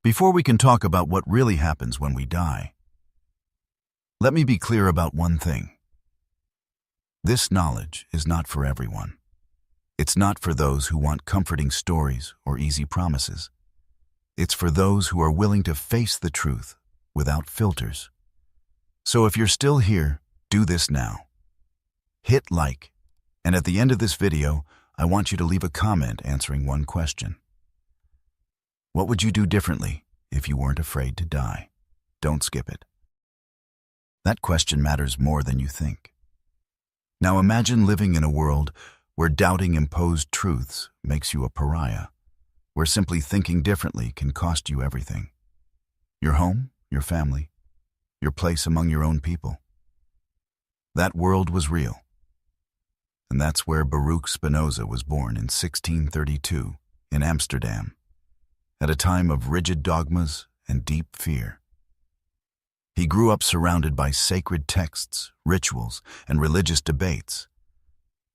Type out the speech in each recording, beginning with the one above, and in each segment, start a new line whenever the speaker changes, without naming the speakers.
Before we can talk about what really happens when we die, let me be clear about one thing. This knowledge is not for everyone. It's not for those who want comforting stories or easy promises. It's for those who are willing to face the truth without filters. So if you're still here, do this now. Hit like, and at the end of this video, I want you to leave a comment answering one question. What would you do differently if you weren't afraid to die? Don't skip it. That question matters more than you think. Now imagine living in a world where doubting imposed truths makes you a pariah, where simply thinking differently can cost you everything. Your home, your family, your place among your own people. That world was real. And that's where Baruch Spinoza was born in 1632 in Amsterdam, at a time of rigid dogmas and deep fear. He grew up surrounded by sacred texts, rituals, and religious debates.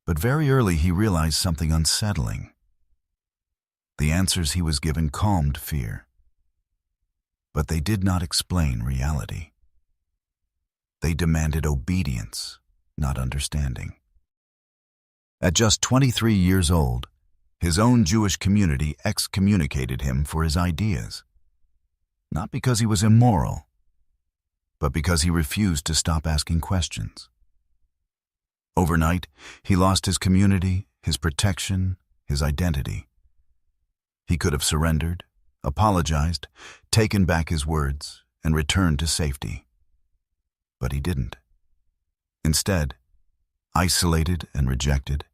But very early he realized something unsettling. The answers he was given calmed fear, but they did not explain reality. They demanded obedience, not understanding. At just 23 years old, his own Jewish community excommunicated him for his ideas. Not because he was immoral, but because he refused to stop asking questions. Overnight, he lost his community, his protection, his identity. He could have surrendered, apologized, taken back his words, and returned to safety. But he didn't. Instead, isolated and rejected,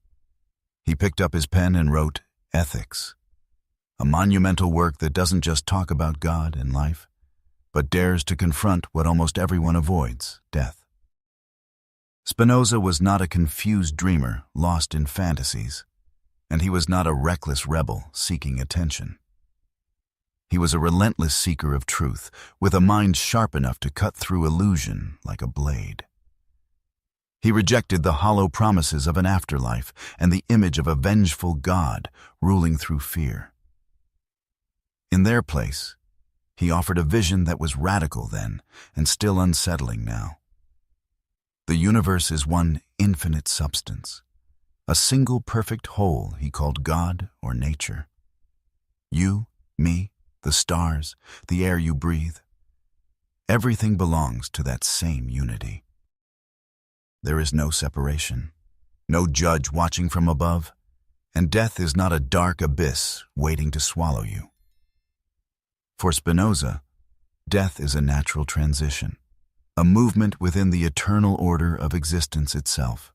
he picked up his pen and wrote Ethics, a monumental work that doesn't just talk about God and life, but dares to confront what almost everyone avoids, death. Spinoza was not a confused dreamer lost in fantasies, and he was not a reckless rebel seeking attention. He was a relentless seeker of truth, with a mind sharp enough to cut through illusion like a blade. He rejected the hollow promises of an afterlife and the image of a vengeful God ruling through fear. In their place, he offered a vision that was radical then and still unsettling now. The universe is one infinite substance, a single perfect whole he called God or nature. You, me, the stars, the air you breathe, everything belongs to that same unity. There is no separation, no judge watching from above, and death is not a dark abyss waiting to swallow you. For Spinoza, death is a natural transition, a movement within the eternal order of existence itself.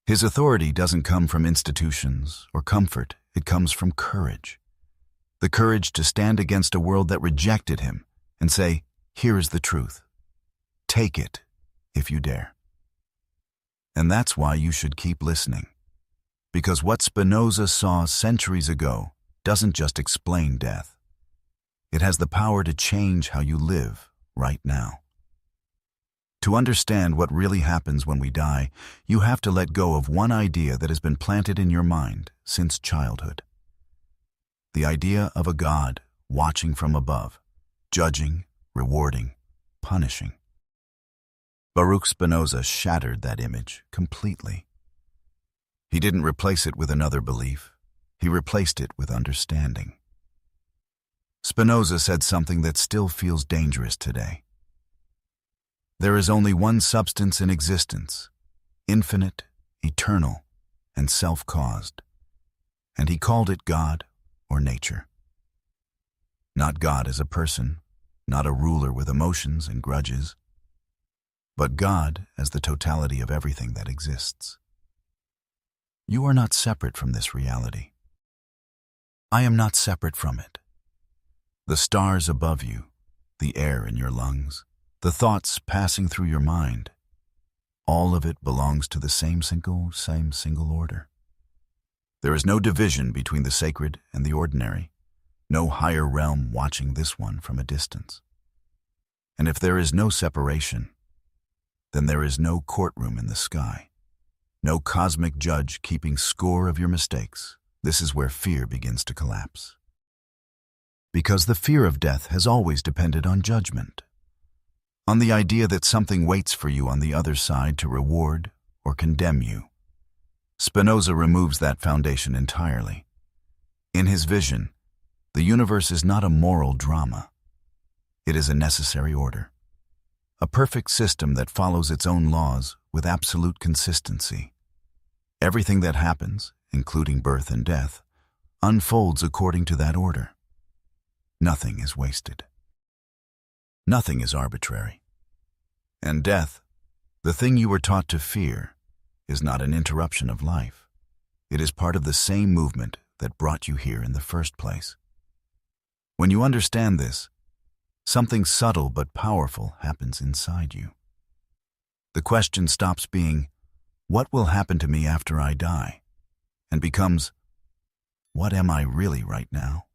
His authority doesn't come from institutions or comfort, it comes from courage. The courage to stand against a world that rejected him and say, here is the truth. Take it, if you dare. And that's why you should keep listening. Because what Spinoza saw centuries ago doesn't just explain death. It has the power to change how you live right now. To understand what really happens when we die, you have to let go of one idea that has been planted in your mind since childhood. The idea of a God watching from above, judging, rewarding, punishing. Baruch Spinoza shattered that image completely. He didn't replace it with another belief. He replaced it with understanding. Spinoza said something that still feels dangerous today. There is only one substance in existence, infinite, eternal, and self-caused, and he called it God or nature. Not God as a person, not a ruler with emotions and grudges, but God as the totality of everything that exists. You are not separate from this reality. I am not separate from it. The stars above you, the air in your lungs, the thoughts passing through your mind, all of it belongs to the same single order. There is no division between the sacred and the ordinary, no higher realm watching this one from a distance. And if there is no separation, then there is no courtroom in the sky, no cosmic judge keeping score of your mistakes. This is where fear begins to collapse. Because the fear of death has always depended on judgment, on the idea that something waits for you on the other side to reward or condemn you. Spinoza removes that foundation entirely. In his vision, the universe is not a moral drama. It is a necessary order, a perfect system that follows its own laws with absolute consistency. Everything that happens, including birth and death, unfolds according to that order. Nothing is wasted. Nothing is arbitrary. And death, the thing you were taught to fear, is not an interruption of life. It is part of the same movement that brought you here in the first place. When you understand this, something subtle but powerful happens inside you. The question stops being, "What will happen to me after I die?" and becomes, "What am I really right now?"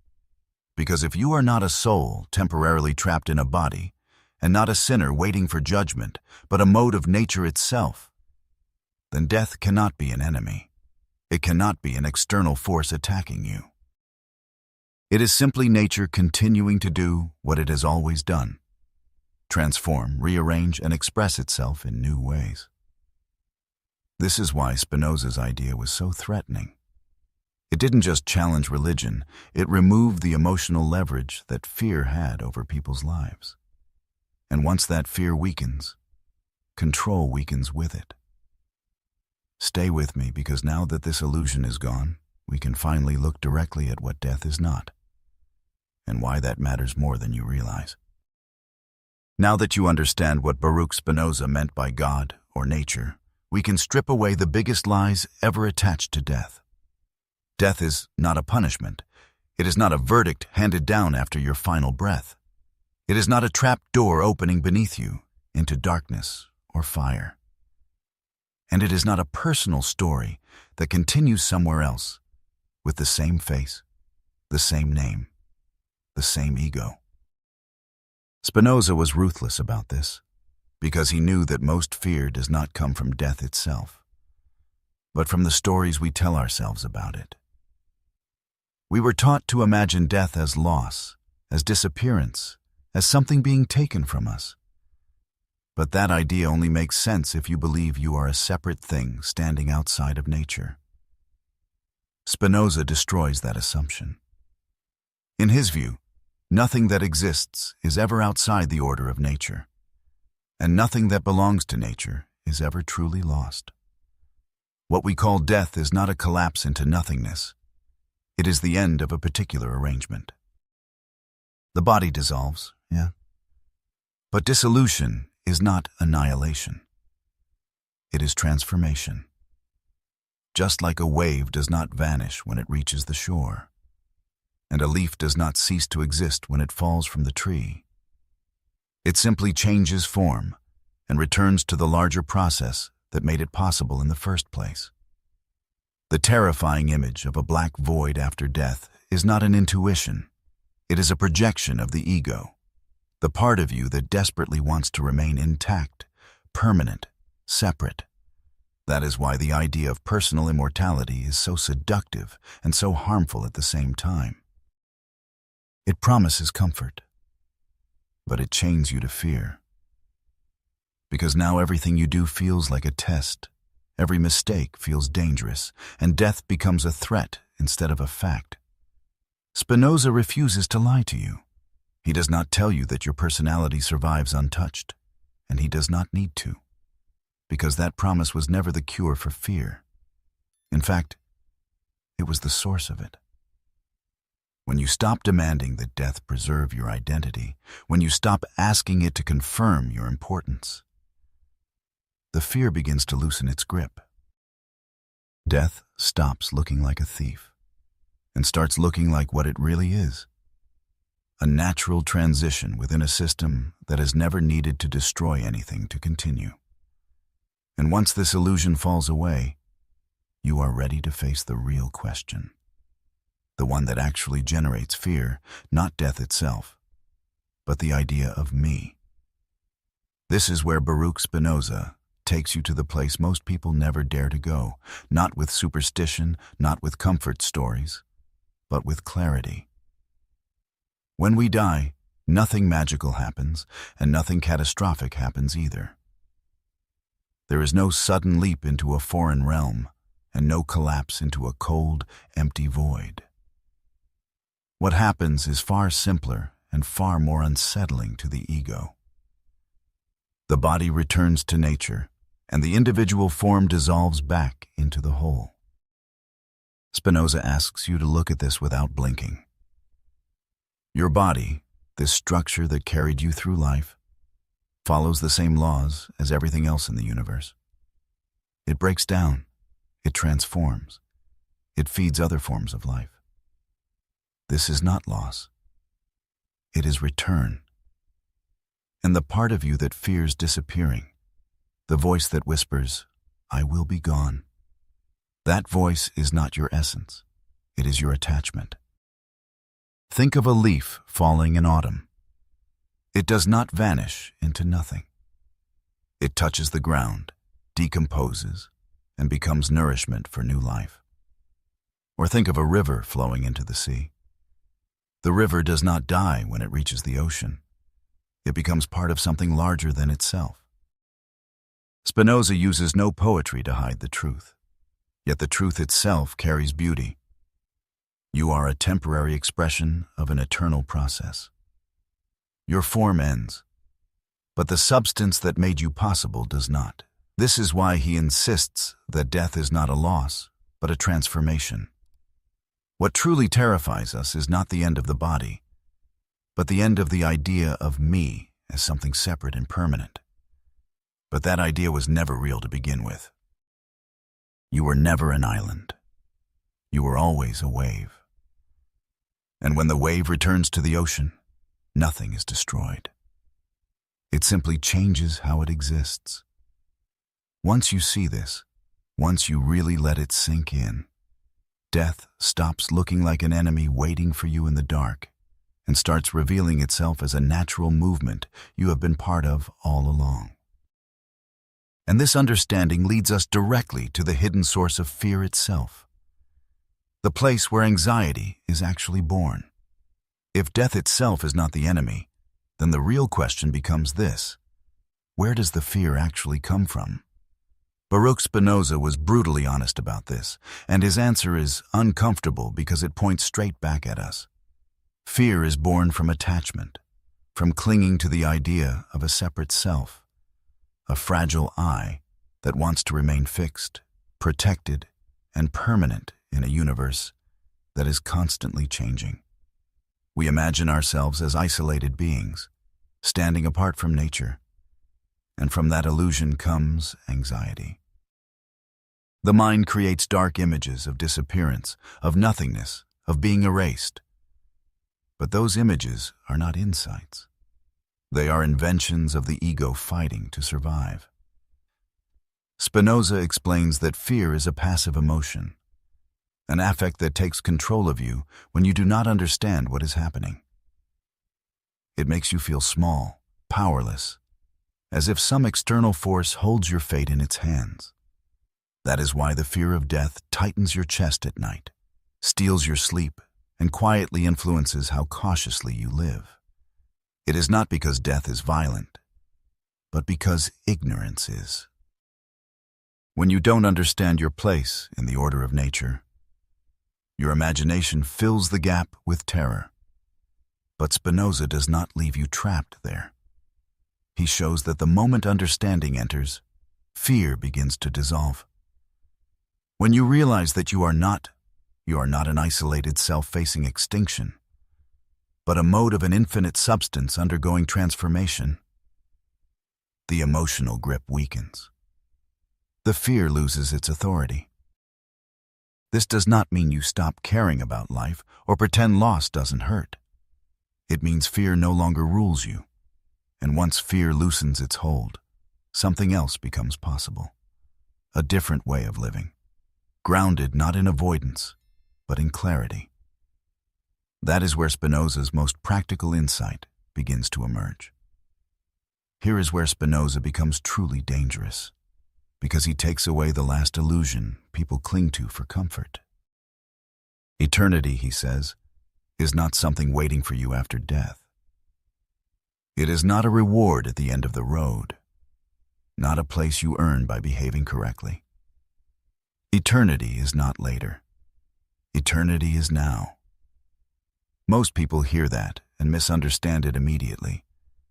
Because if you are not a soul temporarily trapped in a body, and not a sinner waiting for judgment, but a mode of nature itself, then death cannot be an enemy. It cannot be an external force attacking you. It is simply nature continuing to do what it has always done: transform, rearrange, and express itself in new ways. This is why Spinoza's idea was so threatening. It didn't just challenge religion, it removed the emotional leverage that fear had over people's lives. And once that fear weakens, control weakens with it. Stay with me, because now that this illusion is gone, we can finally look directly at what death is not, and why that matters more than you realize. Now that you understand what Baruch Spinoza meant by God or nature, we can strip away the biggest lies ever attached to death. Death is not a punishment. It is not a verdict handed down after your final breath. It is not a trapped door opening beneath you into darkness or fire. And it is not a personal story that continues somewhere else with the same face, the same name, the same ego. Spinoza was ruthless about this, because he knew that most fear does not come from death itself, but from the stories we tell ourselves about it. We were taught to imagine death as loss, as disappearance, as something being taken from us. But that idea only makes sense if you believe you are a separate thing standing outside of nature. Spinoza destroys that assumption. In his view, nothing that exists is ever outside the order of nature, and nothing that belongs to nature is ever truly lost. What we call death is not a collapse into nothingness. It is the end of a particular arrangement. The body dissolves, yeah. But dissolution is not annihilation. It is transformation. Just like a wave does not vanish when it reaches the shore, and a leaf does not cease to exist when it falls from the tree. It simply changes form and returns to the larger process that made it possible in the first place. The terrifying image of a black void after death is not an intuition. It is a projection of the ego, the part of you that desperately wants to remain intact, permanent, separate. That is why the idea of personal immortality is so seductive and so harmful at the same time. It promises comfort, but it chains you to fear. Because now everything you do feels like a test. Every mistake feels dangerous, and death becomes a threat instead of a fact. Spinoza refuses to lie to you. He does not tell you that your personality survives untouched, and he does not need to, because that promise was never the cure for fear. In fact, it was the source of it. When you stop demanding that death preserve your identity, when you stop asking it to confirm your importance, the fear begins to loosen its grip. Death stops looking like a thief and starts looking like what it really is: a natural transition within a system that has never needed to destroy anything to continue. And once this illusion falls away, you are ready to face the real question, the one that actually generates fear, not death itself, but the idea of me. This is where Baruch Spinoza takes you to the place most people never dare to go, not with superstition, not with comfort stories, but with clarity. When we die, nothing magical happens, and nothing catastrophic happens either. There is no sudden leap into a foreign realm, and no collapse into a cold, empty void. What happens is far simpler and far more unsettling to the ego. The body returns to nature, and the individual form dissolves back into the whole. Spinoza asks you to look at this without blinking. Your body, this structure that carried you through life, follows the same laws as everything else in the universe. It breaks down, it transforms, it feeds other forms of life. This is not loss. It is return. And the part of you that fears disappearing, the voice that whispers, "I will be gone," that voice is not your essence. It is your attachment. Think of a leaf falling in autumn. It does not vanish into nothing. It touches the ground, decomposes, and becomes nourishment for new life. Or think of a river flowing into the sea. The river does not die when it reaches the ocean. It becomes part of something larger than itself. Spinoza uses no poetry to hide the truth, yet the truth itself carries beauty. You are a temporary expression of an eternal process. Your form ends, but the substance that made you possible does not. This is why he insists that death is not a loss, but a transformation. What truly terrifies us is not the end of the body, but the end of the idea of me as something separate and permanent. But that idea was never real to begin with. You were never an island. You were always a wave. And when the wave returns to the ocean, nothing is destroyed. It simply changes how it exists. Once you see this, once you really let it sink in, death stops looking like an enemy waiting for you in the dark and starts revealing itself as a natural movement you have been part of all along. And this understanding leads us directly to the hidden source of fear itself, the place where anxiety is actually born. If death itself is not the enemy, then the real question becomes this: where does the fear actually come from? Baruch Spinoza was brutally honest about this, and his answer is uncomfortable because it points straight back at us. Fear is born from attachment, from clinging to the idea of a separate self, a fragile I that wants to remain fixed, protected, and permanent in a universe that is constantly changing. We imagine ourselves as isolated beings, standing apart from nature, and from that illusion comes anxiety. The mind creates dark images of disappearance, of nothingness, of being erased. But those images are not insights. They are inventions of the ego fighting to survive. Spinoza explains that fear is a passive emotion, an affect that takes control of you when you do not understand what is happening. It makes you feel small, powerless, as if some external force holds your fate in its hands. That is why the fear of death tightens your chest at night, steals your sleep, and quietly influences how cautiously you live. It is not because death is violent, but because ignorance is. When you don't understand your place in the order of nature, your imagination fills the gap with terror. But Spinoza does not leave you trapped there. He shows that the moment understanding enters, fear begins to dissolve. When you realize that you are not an isolated self facing extinction, but a mode of an infinite substance undergoing transformation, the emotional grip weakens. The fear loses its authority. This does not mean you stop caring about life or pretend loss doesn't hurt. It means fear no longer rules you, and once fear loosens its hold, something else becomes possible. A different way of living, grounded not in avoidance, but in clarity. That is where Spinoza's most practical insight begins to emerge. Here is where Spinoza becomes truly dangerous, because he takes away the last illusion people cling to for comfort. Eternity, he says, is not something waiting for you after death. It is not a reward at the end of the road, not a place you earn by behaving correctly. Eternity is not later. Eternity is now. Most people hear that and misunderstand it immediately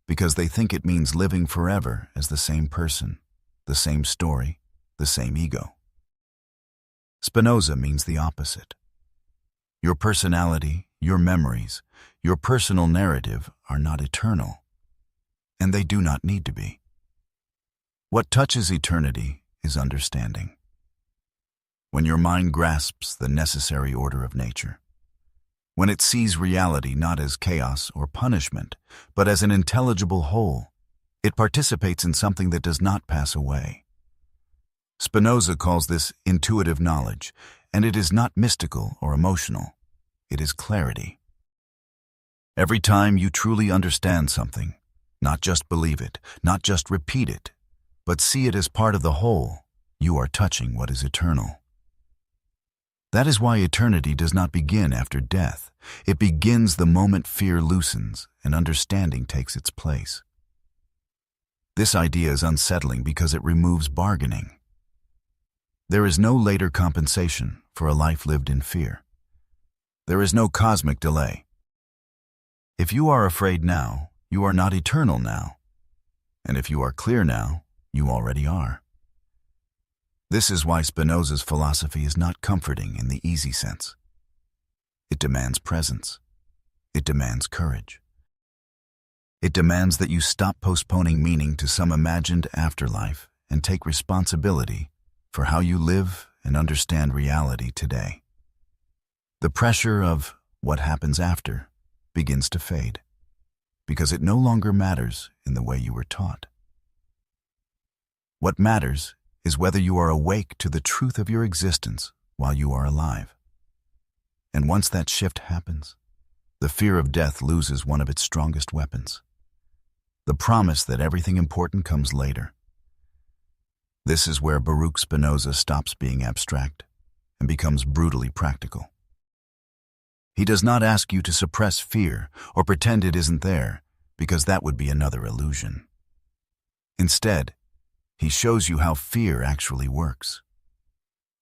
because they think it means living forever as the same person, the same story, the same ego. Spinoza means the opposite. Your personality, your memories, your personal narrative are not eternal, and they do not need to be. What touches eternity is understanding. When your mind grasps the necessary order of nature, when it sees reality not as chaos or punishment, but as an intelligible whole, it participates in something that does not pass away. Spinoza calls this intuitive knowledge, and it is not mystical or emotional. It is clarity. Every time you truly understand something, not just believe it, not just repeat it, but see it as part of the whole, you are touching what is eternal. That is why eternity does not begin after death. It begins the moment fear loosens and understanding takes its place. This idea is unsettling because it removes bargaining. There is no later compensation for a life lived in fear. There is no cosmic delay. If you are afraid now, you are not eternal now. And if you are clear now, you already are. This is why Spinoza's philosophy is not comforting in the easy sense. It demands presence. It demands courage. It demands that you stop postponing meaning to some imagined afterlife and take responsibility for how you live and understand reality today. The pressure of what happens after begins to fade because it no longer matters in the way you were taught. What matters is whether you are awake to the truth of your existence while you are alive. And once that shift happens, the fear of death loses one of its strongest weapons, the promise that everything important comes later. This is where Baruch Spinoza stops being abstract and becomes brutally practical. He does not ask you to suppress fear or pretend it isn't there, because that would be another illusion. Instead, he shows you how fear actually works.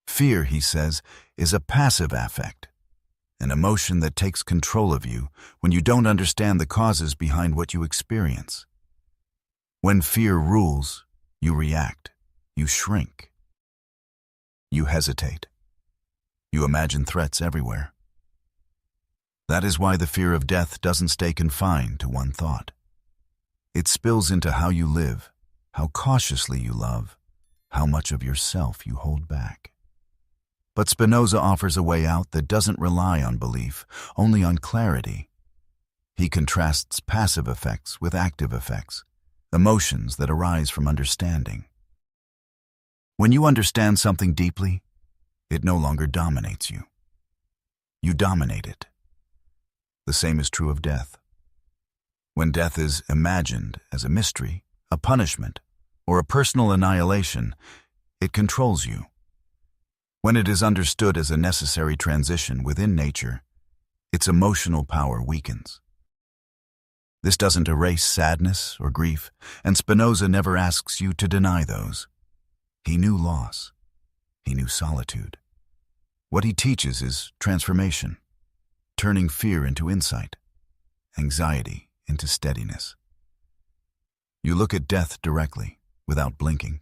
Fear, he says, is a passive affect, an emotion that takes control of you when you don't understand the causes behind what you experience. When fear rules, you react, you shrink, you hesitate, you imagine threats everywhere. That is why the fear of death doesn't stay confined to one thought. It spills into how you live, how cautiously you love, how much of yourself you hold back. But Spinoza offers a way out that doesn't rely on belief, only on clarity. He contrasts passive effects with active effects, emotions that arise from understanding. When you understand something deeply, it no longer dominates you. You dominate it. The same is true of death. When death is imagined as a mystery, a punishment, or a personal annihilation, it controls you. When it is understood as a necessary transition within nature, its emotional power weakens. This doesn't erase sadness or grief, and Spinoza never asks you to deny those. He knew loss. He knew solitude. What he teaches is transformation, turning fear into insight, anxiety into steadiness. You look at death directly, without blinking,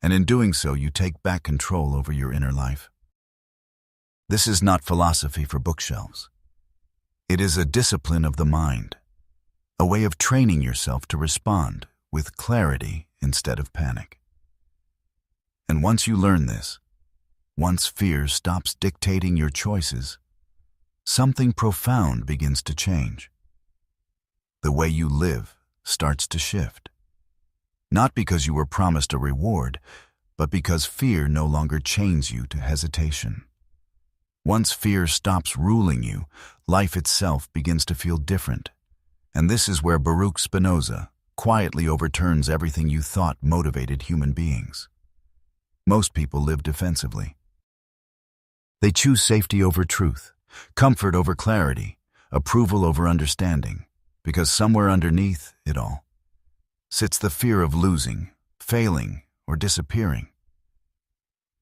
and in doing so you take back control over your inner life. This is not philosophy for bookshelves. It is a discipline of the mind, a way of training yourself to respond with clarity instead of panic. And once you learn this, once fear stops dictating your choices, something profound begins to change. The way you live starts to shift. Not because you were promised a reward, but because fear no longer chains you to hesitation. Once fear stops ruling you, life itself begins to feel different. And this is where Baruch Spinoza quietly overturns everything you thought motivated human beings. Most people live defensively. They choose safety over truth, comfort over clarity, approval over understanding, because somewhere underneath it all sits the fear of losing, failing, or disappearing.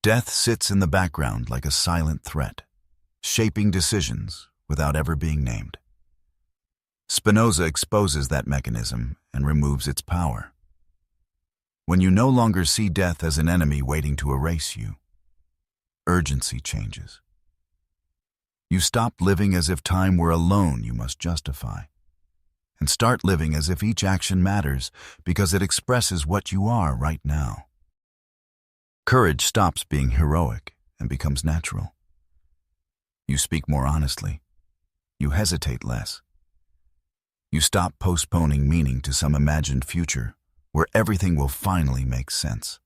Death sits in the background like a silent threat, shaping decisions without ever being named. Spinoza exposes that mechanism and removes its power. When you no longer see death as an enemy waiting to erase you, urgency changes. You stop living as if time were a loan you must justify, and start living as if each action matters because it expresses what you are right now. Courage stops being heroic and becomes natural. You speak more honestly. You hesitate less. You stop postponing meaning to some imagined future where everything will finally make sense.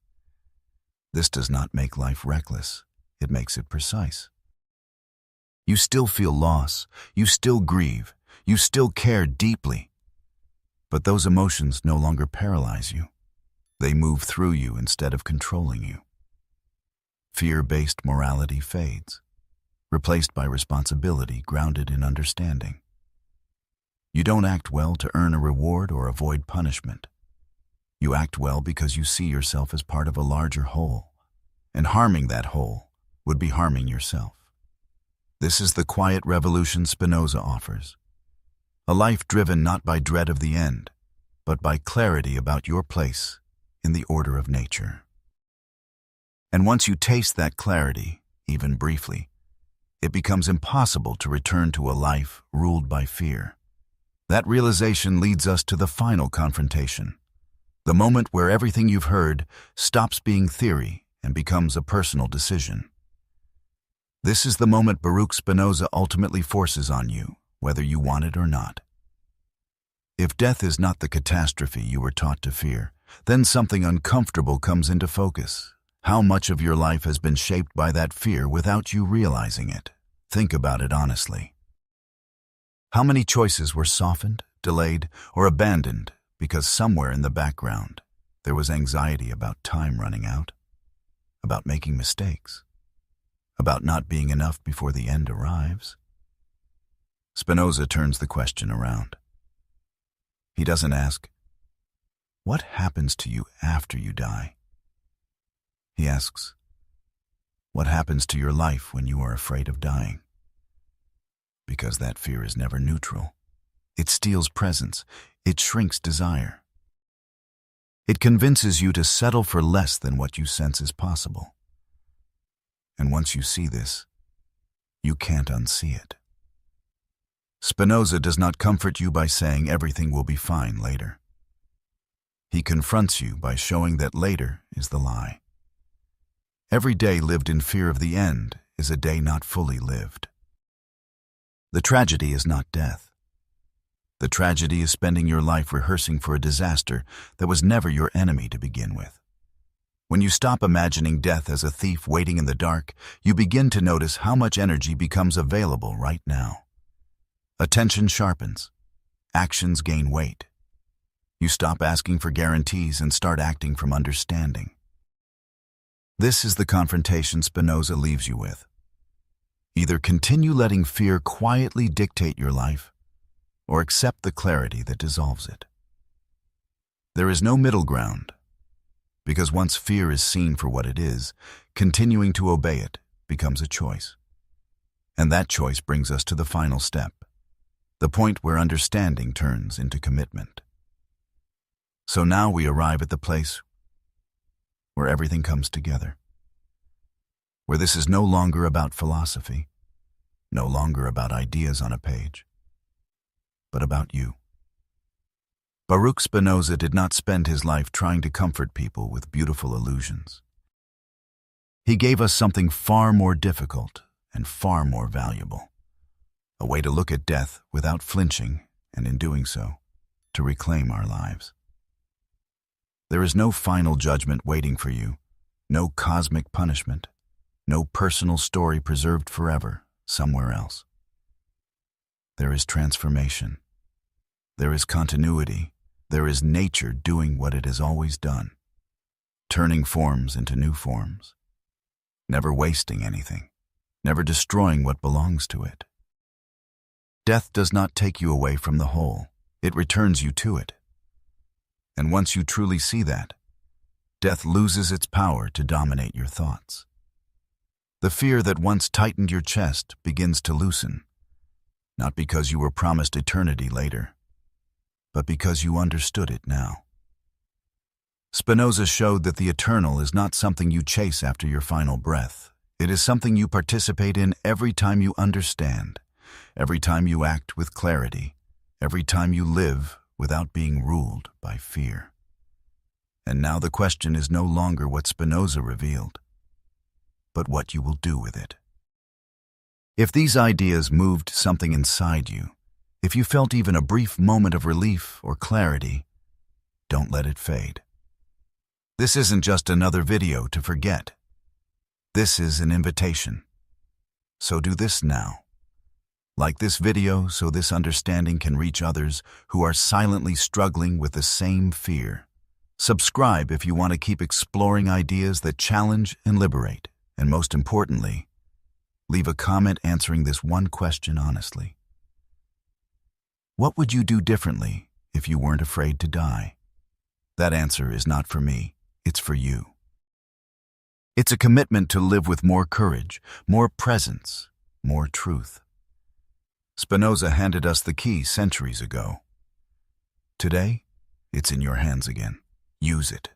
This does not make life reckless. It makes it precise. You still feel loss. You still grieve. You still care deeply. But those emotions no longer paralyze you. They move through you instead of controlling you. Fear-based morality fades, replaced by responsibility grounded in understanding. You don't act well to earn a reward or avoid punishment. You act well because you see yourself as part of a larger whole, and harming that whole would be harming yourself. This is the quiet revolution Spinoza offers. A life driven not by dread of the end, but by clarity about your place in the order of nature. And once you taste that clarity, even briefly, it becomes impossible to return to a life ruled by fear. That realization leads us to the final confrontation, the moment where everything you've heard stops being theory and becomes a personal decision. This is the moment Baruch Spinoza ultimately forces on you, whether you want it or not. If death is not the catastrophe you were taught to fear, then something uncomfortable comes into focus. How much of your life has been shaped by that fear without you realizing it? Think about it honestly. How many choices were softened, delayed, or abandoned because somewhere in the background there was anxiety about time running out, about making mistakes, about not being enough before the end arrives? Spinoza turns the question around. He doesn't ask, "What happens to you after you die?" He asks, "What happens to your life when you are afraid of dying?" Because that fear is never neutral. It steals presence. It shrinks desire. It convinces you to settle for less than what you sense is possible. And once you see this, you can't unsee it. Spinoza does not comfort you by saying everything will be fine later. He confronts you by showing that later is the lie. Every day lived in fear of the end is a day not fully lived. The tragedy is not death. The tragedy is spending your life rehearsing for a disaster that was never your enemy to begin with. When you stop imagining death as a thief waiting in the dark, you begin to notice how much energy becomes available right now. Attention sharpens. Actions gain weight. You stop asking for guarantees and start acting from understanding. This is the confrontation Spinoza leaves you with. Either continue letting fear quietly dictate your life, or accept the clarity that dissolves it. There is no middle ground, because once fear is seen for what it is, continuing to obey it becomes a choice. And that choice brings us to the final step, the point where understanding turns into commitment. So now we arrive at the place where everything comes together, where this is no longer about philosophy, no longer about ideas on a page, but about you. Baruch Spinoza did not spend his life trying to comfort people with beautiful illusions. He gave us something far more difficult and far more valuable, a way to look at death without flinching, and in doing so, to reclaim our lives. There is no final judgment waiting for you, no cosmic punishment, no personal story preserved forever somewhere else. There is transformation. There is continuity. There is nature doing what it has always done, turning forms into new forms, never wasting anything, never destroying what belongs to it. Death does not take you away from the whole. It returns you to it. And once you truly see that, death loses its power to dominate your thoughts. The fear that once tightened your chest begins to loosen, not because you were promised eternity later, but because you understood it now. Spinoza showed that the eternal is not something you chase after your final breath. It is something you participate in every time you understand, every time you act with clarity, every time you live without being ruled by fear. And now the question is no longer what Spinoza revealed, but what you will do with it. If these ideas moved something inside you, if you felt even a brief moment of relief or clarity, don't let it fade. This isn't just another video to forget. This is an invitation. So do this now. Like this video so this understanding can reach others who are silently struggling with the same fear. Subscribe if you want to keep exploring ideas that challenge and liberate. And most importantly, leave a comment answering this one question honestly. What would you do differently if you weren't afraid to die? That answer is not for me, it's for you. It's a commitment to live with more courage, more presence, more truth. Spinoza handed us the key centuries ago. Today, it's in your hands again. Use it.